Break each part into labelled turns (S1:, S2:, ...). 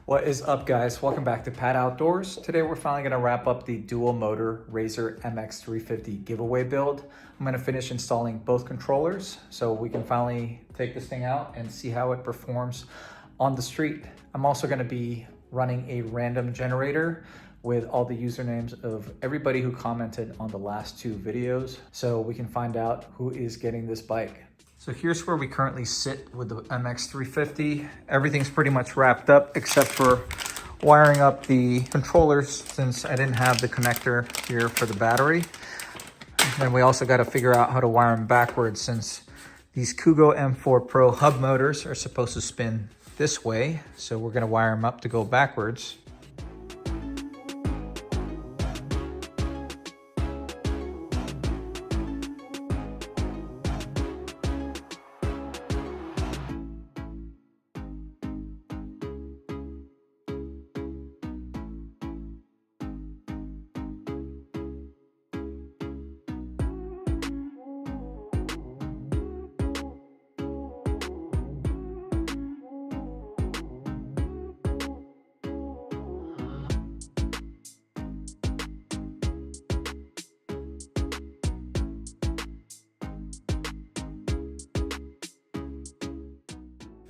S1: What is up, guys? Welcome back to Pat Outdoors. Today we're finally going to wrap up the dual motor Razor MX350 giveaway build. I'm going to finish installing both controllers so we can finally take this thing out and see how it performs on the street. I'm also going to be running a random generator with all the usernames of everybody who commented on the last two videos so we can find out who is getting this bike. So here's where we currently sit with the MX350. Everything's pretty much wrapped up except for wiring up the controllers since I didn't have the connector here for the battery. And we also got to figure out how to wire them backwards since these Kugo M4 Pro hub motors are supposed to spin this way. So we're going to wire them up to go backwards.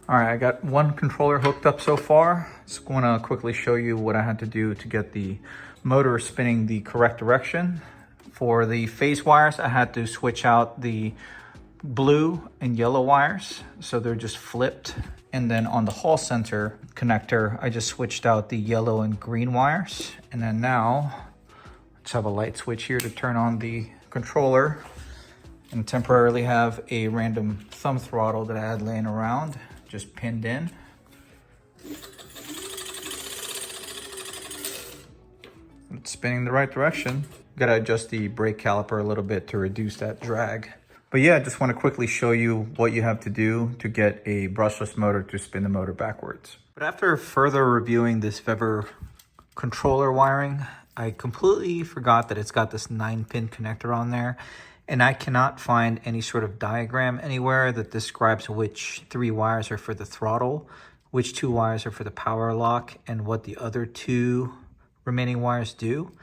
S1: All right, I got one controller hooked up so far. Just want to quickly show you what I had to do to get the motor spinning the correct direction. For the phase wires, I had to switch out the blue and yellow wires, so they're just flipped. And then on the hall sensor connector, I just switched out the yellow and green wires. And then now, let's have a light switch here to turn on the controller and temporarily have a random thumb throttle that I had laying around just pinned in. It's spinning the right direction. Gotta adjust the brake caliper a little bit to reduce that drag. But yeah, I just want to quickly show you what you have to do to get a brushless motor to spin the motor backwards. But after further reviewing this Weber controller wiring, I completely forgot that it's got this 9-pin connector on there. And I cannot find any sort of diagram anywhere that describes which 3 wires are for the throttle, which 2 wires are for the power lock, and what the other 2 remaining wires do.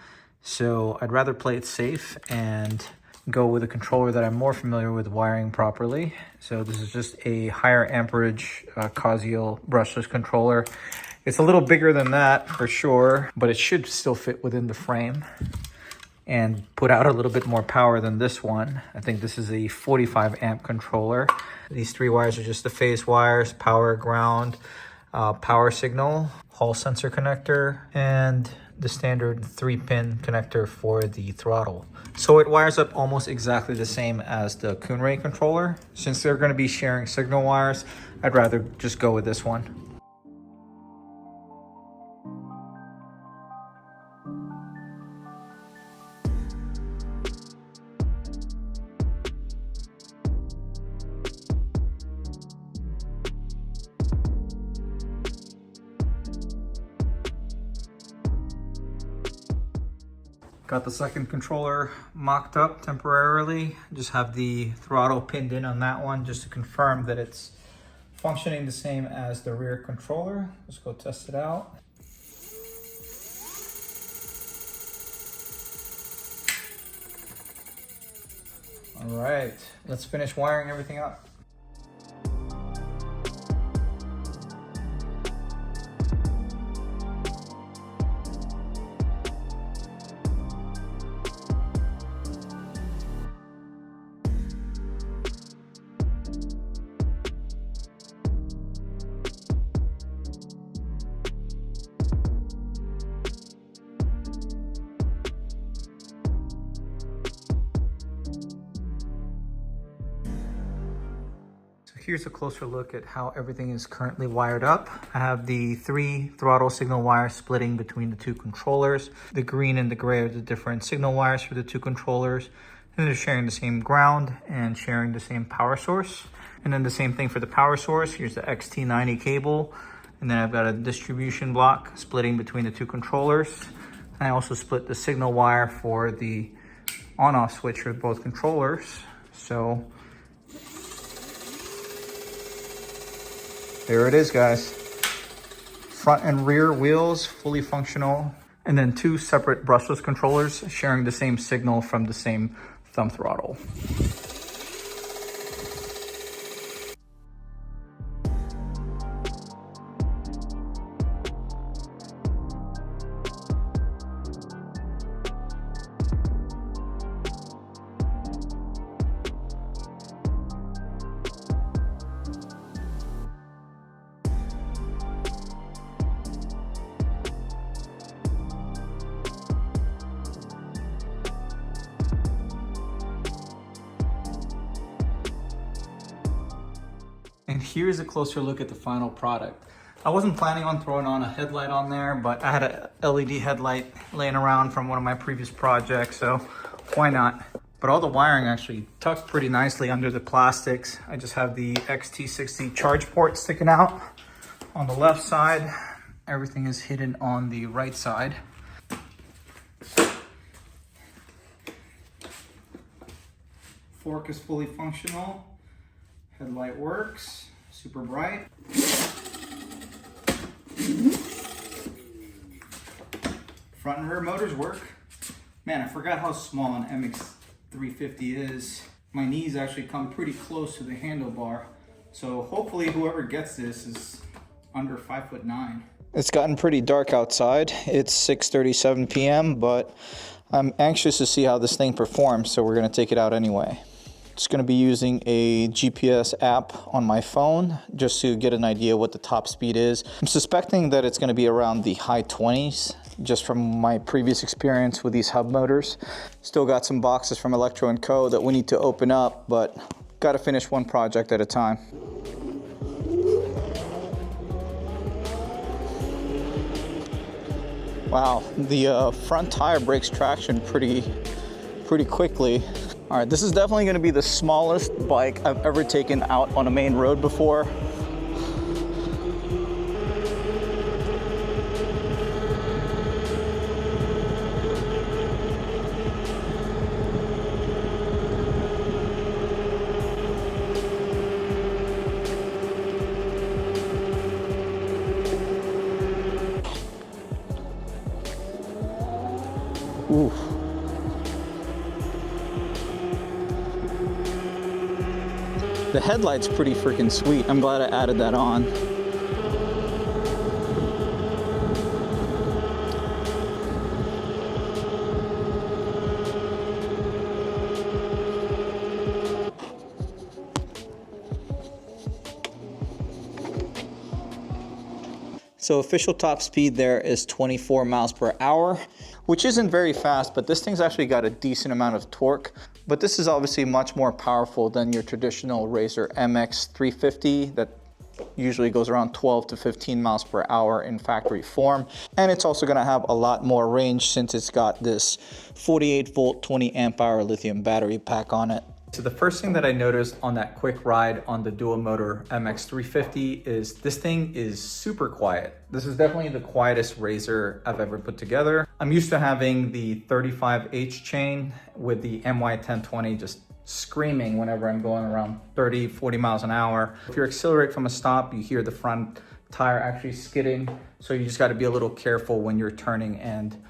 S1: So I'd rather play it safe and go with a controller that I'm more familiar with wiring properly. So this is just a higher amperage Casio brushless controller. It's a little bigger than that for sure, but it should still fit within the frame and put out a little bit more power than this one. I think this is a 45 amp controller. These 3 wires are just the phase wires, power, ground, power signal, hall sensor connector, and the standard 3-pin connector for the throttle. So it wires up almost exactly the same as the Kunray controller. Since they're gonna be sharing signal wires, I'd rather just go with this one. Got the second controller mocked up temporarily. Just have the throttle pinned in on that one just to confirm that it's functioning the same as the rear controller. Let's go test it out. All right, let's finish wiring everything up. Here's a closer look at how everything is currently wired up. I have the 3 throttle signal wires splitting between the 2 controllers. The green and the gray are the different signal wires for the 2 controllers. And they're sharing the same ground and sharing the same power source. And then the same thing for the power source. Here's the XT90 cable. And then I've got a distribution block splitting between the 2 controllers. I also split the signal wire for the on-off switch for both controllers. So there it is, guys. front and rear wheels, fully functional, and then two separate brushless controllers sharing the same signal from the same thumb throttle. And here's a closer look at the final product. I wasn't planning on throwing on a headlight on there, but I had a LED headlight laying around from one of my previous projects, so why not? But all the wiring actually tucked pretty nicely under the plastics. I just have the XT60 charge port sticking out on the left side. Everything is hidden on the right side. Fork is fully functional. Headlight works, super bright. Front and rear motors work. Man, I forgot how small an MX350 is. My knees actually come pretty close to the handlebar. So hopefully whoever gets this is under 5'9". It's gotten pretty dark outside. It's 6:37 p.m., but I'm anxious to see how this thing performs, so we're gonna take it out anyway. Just going to be using a GPS app on my phone just to get an idea what the top speed is. I'm suspecting that it's going to be around the high 20s, just from my previous experience with these hub motors. Still got some boxes from Electro & Co. that we need to open up, but got to finish one project at a time. Wow, the front tire breaks traction pretty quickly. All right, this is definitely going to be the smallest bike I've ever taken out on a main road before. Oof. The headlight's pretty freaking sweet. I'm glad I added that on. So official top speed there is 24 miles per hour, which isn't very fast, but this thing's actually got a decent amount of torque. But this is obviously much more powerful than your traditional Razor MX350 that usually goes around 12 to 15 miles per hour in factory form. And it's also gonna have a lot more range since it's got this 48 volt, 20 amp hour lithium battery pack on it. So the first thing that I noticed on that quick ride on the dual motor MX350 is this thing is super quiet. This is definitely the quietest Razor I've ever put together. I'm used to having the 35H chain with the MY1020 just screaming whenever I'm going around 30, 40 miles an hour. If you accelerate from a stop, you hear the front tire actually skidding. So you just gotta be a little careful when you're turning and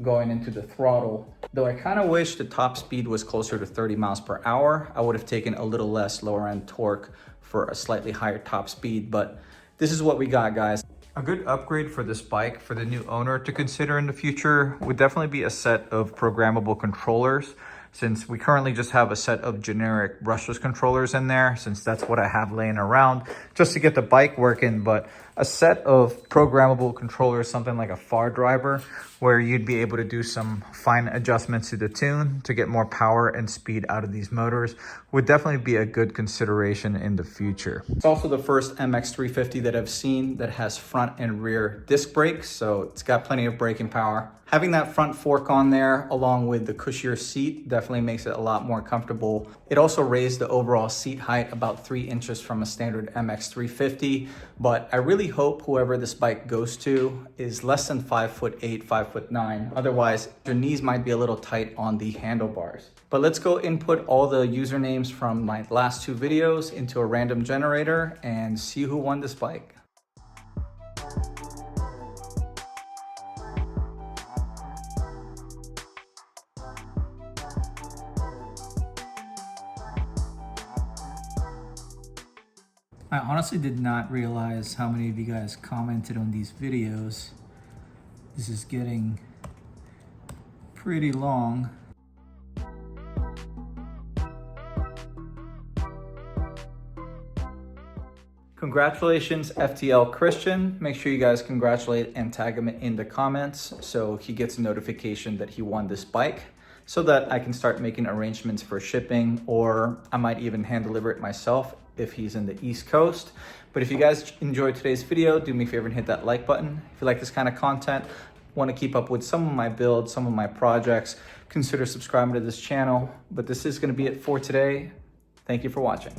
S1: going into the throttle. Though I kind of wish the top speed was closer to 30 miles per hour. I would have taken a little less lower end torque for a slightly higher top speed, but this is what we got, guys. A good upgrade for this bike for the new owner to consider in the future would definitely be a set of programmable controllers, since we currently just have a set of generic brushless controllers in there, since that's what I have laying around just to get the bike working. But a set of programmable controllers, something like a far driver, where you'd be able to do some fine adjustments to the tune to get more power and speed out of these motors, would definitely be a good consideration in the future. It's also the first MX350 that I've seen that has front and rear disc brakes, so it's got plenty of braking power. Having that front fork on there along with the cushier seat definitely makes it a lot more comfortable. It also raised the overall seat height about 3 inches from a standard MX350, but I really hope whoever this bike goes to is less than 5'8", 5'9". Otherwise, your knees might be a little tight on the handlebars. But let's go input all the usernames from my last 2 videos into a random generator and see who won this bike. I honestly did not realize how many of you guys commented on these videos. This is getting pretty long. Congratulations, FTL Christian. Make sure you guys congratulate and tag him in the comments so he gets a notification that he won this bike, so that I can start making arrangements for shipping, or I might even hand deliver it myself if he's in the East Coast. But if you guys enjoyed today's video, do me a favor and hit that like button. If you like this kind of content, want to keep up with some of my builds, some of my projects, consider subscribing to this channel. But this is going to be it for today. Thank you for watching.